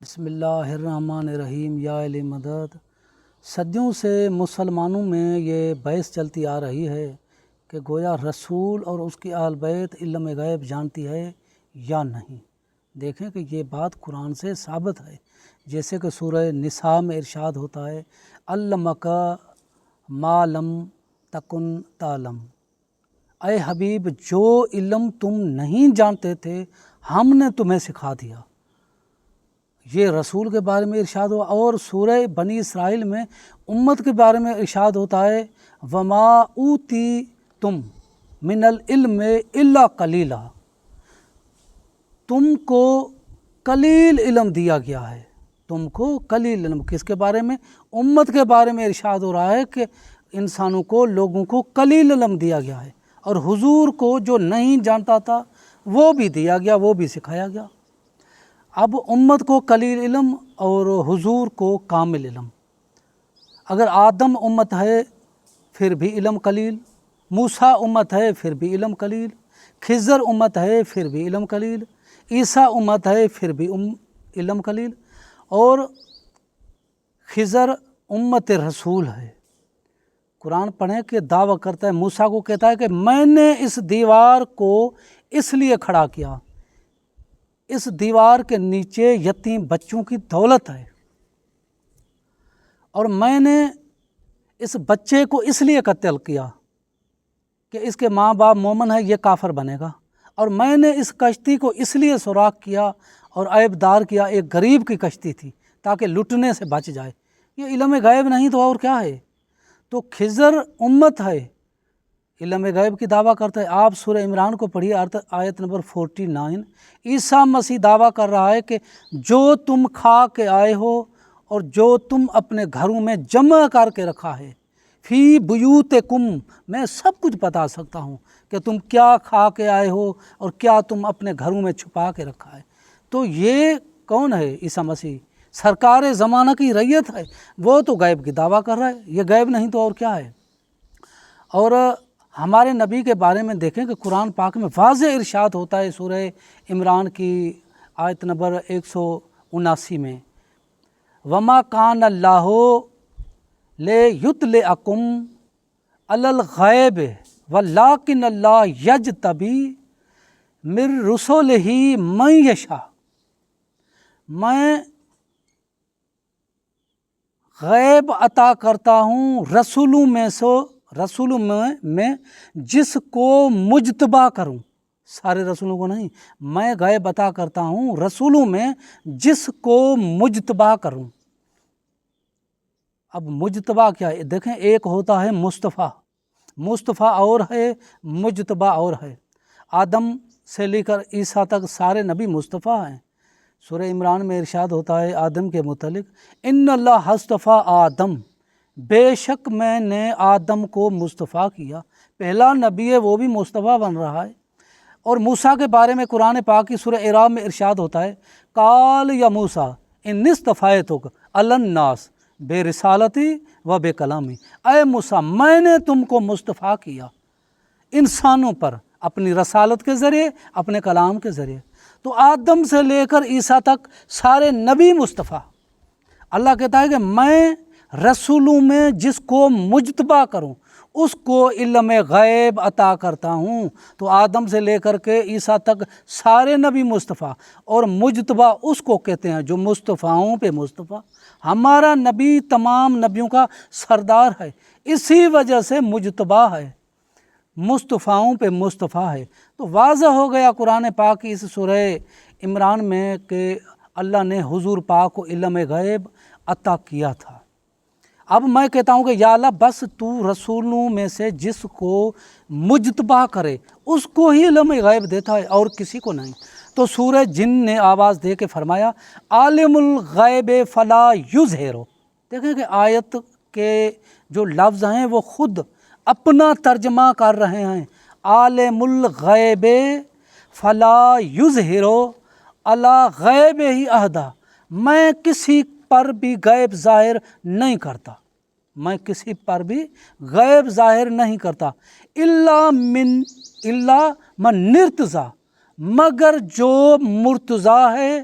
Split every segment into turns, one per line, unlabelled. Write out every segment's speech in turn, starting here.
بسم اللہ الرحمن الرحیم یا علی مدد۔ صدیوں سے مسلمانوں میں یہ بحث چلتی آ رہی ہے کہ گویا رسول اور اس کی اہل بیت علم غیب جانتی ہے یا نہیں۔ دیکھیں کہ یہ بات قرآن سے ثابت ہے، جیسے کہ سورہ نساء میں ارشاد ہوتا ہے علمک ما لم تکن تعلم، اے حبیب جو علم تم نہیں جانتے تھے ہم نے تمہیں سکھا دیا۔ یہ رسول کے بارے میں ارشاد ہوا، اور سورہ بنی اسرائیل میں امت کے بارے میں ارشاد ہوتا ہے وما اوتیتم من العلم الا قلیلا، تم کو قلیل علم دیا گیا ہے۔ تم کو قلیل علم کس کے بارے میں؟ امت کے بارے میں ارشاد ہو رہا ہے کہ انسانوں کو، لوگوں کو قلیل علم دیا گیا ہے، اور حضور کو جو نہیں جانتا تھا وہ بھی دیا گیا، وہ بھی سکھایا گیا۔ اب امت کو قلیل علم اور حضور کو کامل علم۔ اگر آدم امت ہے پھر بھی علم قلیل، موسیٰ امت ہے پھر بھی علم قلیل، خضر امت ہے پھر بھی علم قلیل، عیسیٰ امت ہے پھر بھی علم قلیل، اور خضر امت رسول ہے۔ قرآن پڑھیں کہ دعویٰ کرتا ہے، موسیٰ کو کہتا ہے کہ میں نے اس دیوار کو اس لیے کھڑا کیا، اس دیوار کے نیچے یتیم بچوں کی دولت ہے، اور میں نے اس بچے کو اس لیے قتل کیا کہ اس کے ماں باپ مومن ہے، یہ کافر بنے گا، اور میں نے اس کشتی کو اس لیے سوراخ کیا اور عیب دار کیا، ایک غریب کی کشتی تھی تاکہ لٹنے سے بچ جائے۔ یہ علم غیب نہیں تو اور کیا ہے؟ تو خضر امت ہے، علم غیب کی دعویٰ کرتا ہے۔ آپ سورہ عمران کو پڑھیے، آیت نمبر 49۔ عیسیٰ مسیح دعویٰ کر رہا ہے کہ جو تم کھا کے آئے ہو اور جو تم اپنے گھروں میں جمع کر کے رکھا ہے، فی بیوتکم، میں سب کچھ بتا سکتا ہوں کہ تم کیا کھا کے آئے ہو اور کیا تم اپنے گھروں میں چھپا کے رکھا ہے۔ تو یہ کون ہے؟ عیسیٰ مسیح سرکار زمانہ کی ریت ہے، وہ تو غیب کی دعویٰ کر رہا ہے۔ یہ غیب نہیں تو اور کیا ہے؟ اور ہمارے نبی کے بارے میں دیکھیں کہ قرآن پاک میں واضح ارشاد ہوتا ہے سورہ عمران کی آیت نمبر 179 میں وما کان اللہ لیطلعکم علی الغیب ولکن اللہ یجتبی من رسلہ من یشاء، میں غیب عطا کرتا ہوں رسولوں میں جس کو مجتبی کروں، سارے رسولوں کو نہیں، میں غیب عطا کرتا ہوں رسولوں میں جس کو مجتبی کروں۔ اب مجتبی کیا ہے؟ دیکھیں، ایک ہوتا ہے مصطفیٰ اور ہے مجتبی اور ہے۔ آدم سے لے کر عیسیٰ تک سارے نبی مصطفیٰ ہیں۔ سورہ عمران میں ارشاد ہوتا ہے آدم کے متعلق ان اللہ اصطفیٰ آدم، بے شک میں نے آدم کو مصطفیٰ کیا، پہلا نبی ہے وہ بھی مصطفیٰ بن رہا ہے۔ اور موسیٰ کے بارے میں قرآن پاک کی سورہ اعراف میں ارشاد ہوتا ہے قال یا موسیٰ انی اصطفیتک علی الناس برسالتی و بکلامی، اے موسیٰ میں نے تم کو مصطفیٰ کیا انسانوں پر اپنی رسالت کے ذریعے، اپنے کلام کے ذریعے۔ تو آدم سے لے کر عیسیٰ تک سارے نبی مصطفیٰ۔ اللہ کہتا ہے کہ میں رسولوں میں جس کو مجتبی کروں اس کو علم غیب عطا کرتا ہوں۔ تو آدم سے لے کر کے عیسیٰ تک سارے نبی مصطفیٰ، اور مجتبی اس کو کہتے ہیں جو مصطفیٰؤں پہ مصطفیٰ۔ ہمارا نبی تمام نبیوں کا سردار ہے، اسی وجہ سے مجتبی ہے، مصطفیٰؤں پہ مصطفیٰ ہے۔ تو واضح ہو گیا قرآن پاک کی اس سورہ عمران میں کہ اللہ نے حضور پاک کو علم غیب عطا کیا تھا۔ اب میں کہتا ہوں کہ یا اللہ بس تو رسولوں میں سے جس کو مجتبی کرے اس کو ہی علم غیب دیتا ہے، اور کسی کو نہیں۔ تو سورہ جن نے آواز دے کے فرمایا عالم الغیب فلا یظہر۔ دیکھیں کہ آیت کے جو لفظ ہیں وہ خود اپنا ترجمہ کر رہے ہیں، عالم الغیب فلا یظہر علی غیب ہی احدا، میں کسی پر بھی غیب ظاہر نہیں کرتا، میں کسی پر بھی غیب ظاہر نہیں کرتا، الا من ارتضی، مگر جو مرتضی ہے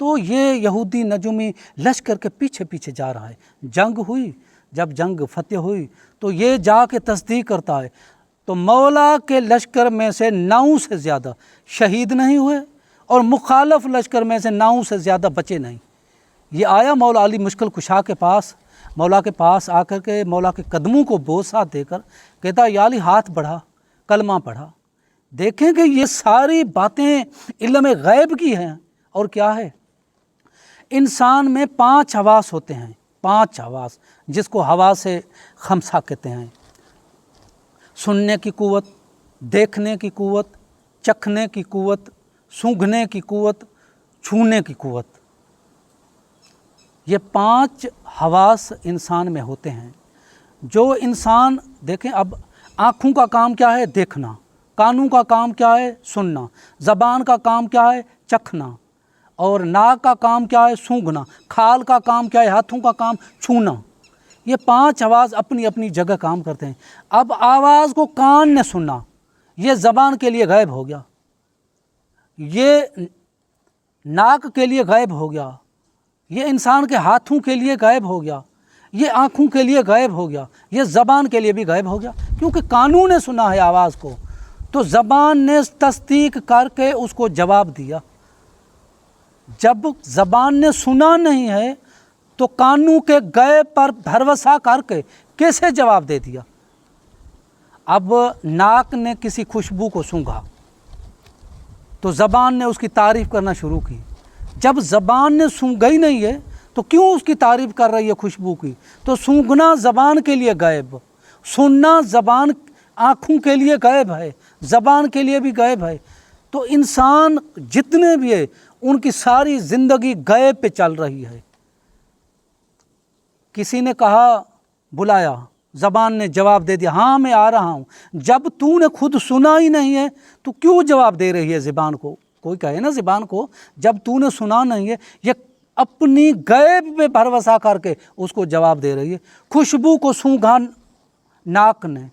تو یہ یہودی نجومی لشکر کے پیچھے پیچھے جا رہا ہے. جنگ ہوئی، جب جنگ فتح ہوئی تو یہ جا کے تصدیق کرتا ہے تو مولا کے لشکر میں سے 9 سے زیادہ شہید نہیں ہوئے اور مخالف لشکر میں سے 9 سے زیادہ بچے نہیں. یہ آیا مولا علی مشکل کشا کے پاس، مولا کے پاس آ کر کے مولا کے قدموں کو بوسہ دے کر کہتا یا علی ہاتھ بڑھا، کلمہ پڑھا. دیکھیں کہ یہ ساری باتیں علم غیب کی ہیں. اور کیا ہے، انسان میں 5 حواس ہوتے ہیں، 5 حواس جس کو حواس خمسہ کہتے ہیں. سننے کی قوت، دیکھنے کی قوت، چکھنے کی قوت، سونگھنے کی قوت، چھونے کی قوت. یہ 5 حواس انسان میں ہوتے ہیں. جو انسان دیکھیں، اب آنکھوں کا کام کیا ہے؟ دیکھنا. کانوں کا کام کیا ہے؟ سننا. زبان کا کام کیا ہے؟ چکھنا. اور ناک کا کام کیا ہے؟ سونگھنا. کھال کا کام کیا ہے؟ ہاتھوں کا کام چھونا. یہ 5 حواس اپنی اپنی جگہ کام کرتے ہیں. اب آواز کو کان نے سننا، یہ زبان کے لیے غائب ہو گیا. یہ ناک کے لیے غائب ہو گیا. یہ انسان کے ہاتھوں کے لیے غائب ہو گیا. یہ آنکھوں کے لیے غائب ہو گیا. یہ زبان کے لیے بھی غائب ہو گیا، کیونکہ کانوں نے سنا ہے آواز کو. تو زبان نے تصدیق کر کے اس کو جواب دیا. جب زبان نے سنا نہیں ہے تو کانوں کے غیب پر بھروسہ کر کے کیسے جواب دے دیا؟ اب ناک نے کسی خوشبو کو سونگھا تو زبان نے اس کی تعریف کرنا شروع کی. جب زبان نے سونگھا ہی نہیں ہے تو کیوں اس کی تعریف کر رہی ہے خوشبو کی؟ تو سونگھنا زبان کے لیے غائب، سننا زبان آنکھوں کے لیے غائب ہے، زبان کے لیے بھی غائب ہے. تو انسان جتنے بھی ہے ان کی ساری زندگی غائب پہ چل رہی ہے. کسی نے کہا، بلایا، زبان نے جواب دے دیا ہاں میں آ رہا ہوں. جب تو نے خود سنا ہی نہیں ہے تو کیوں جواب دے رہی ہے زبان کو؟ کوئی کہے نا زبان کو، جب تو نے سنا نہیں ہے، یہ اپنی غیب پہ بھروسہ کر کے اس کو جواب دے رہی ہے. خوشبو کو سونگھا ناک نے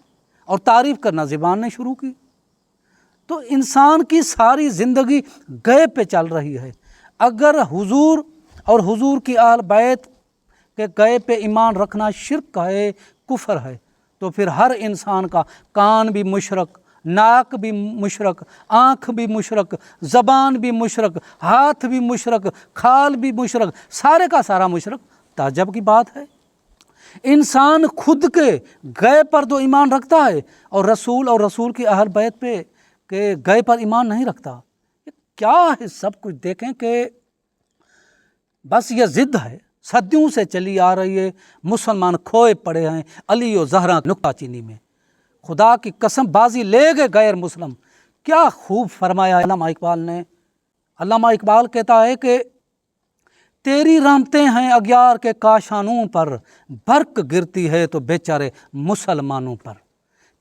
اور تعریف کرنا زبان نے شروع کی. تو انسان کی ساری زندگی غیب پہ چل رہی ہے. اگر حضور اور حضور کی اہل بیت کے غیب پہ ایمان رکھنا شرک ہے، کفر ہے، تو پھر ہر انسان کا کان بھی مشرک، ناک بھی مشرک، آنکھ بھی مشرک، زبان بھی مشرک، ہاتھ بھی مشرک، کھال بھی مشرک، سارے کا سارا مشرک. تعجب کی بات ہے، انسان خود کے غیب پر تو ایمان رکھتا ہے اور رسول کی اہل بیت پہ کہ غیب پر ایمان نہیں رکھتا. کیا ہے سب کچھ؟ دیکھیں کہ بس یہ ضد ہے، صدیوں سے چلی آ رہی ہے. مسلمان کھوئے پڑے ہیں علی و زہرا نکتہ چینی میں. خدا کی قسم بازی لے گئے غیر مسلم. کیا خوب فرمایا علامہ اقبال نے. علامہ اقبال کہتا ہے کہ تیری رحمتیں ہیں اغیار کے کاشانوں پر، برق گرتی ہے تو بیچارے مسلمانوں پر.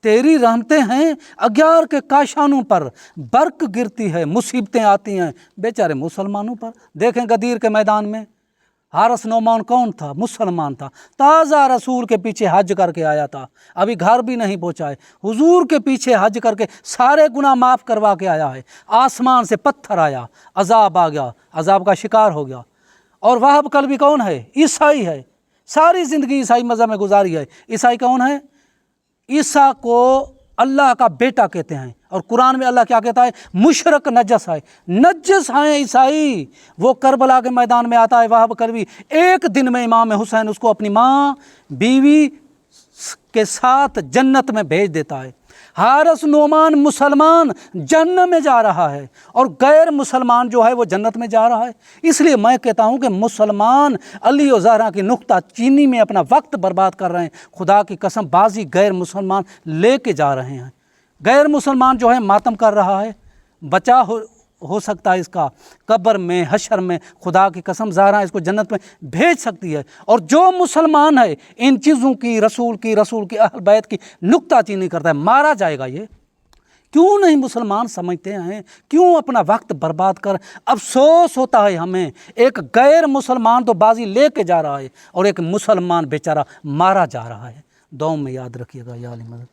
تیری رحمتیں ہیں اغیار کے کاشانوں پر، برق گرتی ہے، مصیبتیں آتی ہیں بیچارے مسلمانوں پر. دیکھیں غدیر کے میدان میں حارث نعمان کون تھا؟ مسلمان تھا. تازہ رسول کے پیچھے حج کر کے آیا تھا، ابھی گھر بھی نہیں پہنچا ہے. حضور کے پیچھے حج کر کے سارے گناہ معاف کروا کے آیا ہے. آسمان سے پتھر آیا، عذاب آ گیا، عذاب کا شکار ہو گیا. اور وہاب قلبی کون ہے؟ عیسائی ہے. ساری زندگی عیسائی مذہب میں گزاری ہے. عیسائی کون ہے؟ عیسیٰ کو اللہ کا بیٹا کہتے ہیں، اور قرآن میں اللہ کیا کہتا ہے؟ مشرک، نجس ہے. نجس ہیں عیسائی. وہ کربلا کے میدان میں آتا ہے وہاب قلبی، ایک دن میں امام حسین اس کو اپنی ماں بیوی کے ساتھ جنت میں بھیج دیتا ہے. حارث نعمان مسلمان جنت میں جا رہا ہے اور غیر مسلمان جو ہے وہ جنت میں جا رہا ہے. اس لیے میں کہتا ہوں کہ مسلمان علی و زہرا کی نکتہ چینی میں اپنا وقت برباد کر رہے ہیں. خدا کی قسم بازی غیر مسلمان لے کے جا رہے ہیں. غیر مسلمان جو ہے ماتم کر رہا ہے. بچا ہو سکتا ہے اس کا قبر میں، حشر میں. خدا کی قسم زہرا اس کو جنت میں بھیج سکتی ہے. اور جو مسلمان ہے ان چیزوں کی، رسول کی اہل بیت کی نکتہ چینی کرتا ہے، مارا جائے گا. یہ کیوں نہیں مسلمان سمجھتے ہیں؟ کیوں اپنا وقت برباد کر؟ افسوس ہوتا ہے ہمیں، ایک غیر مسلمان تو بازی لے کے جا رہا ہے اور ایک مسلمان بیچارہ مارا جا رہا ہے. دعاؤں میں یاد رکھیے گا. یا علی مدد.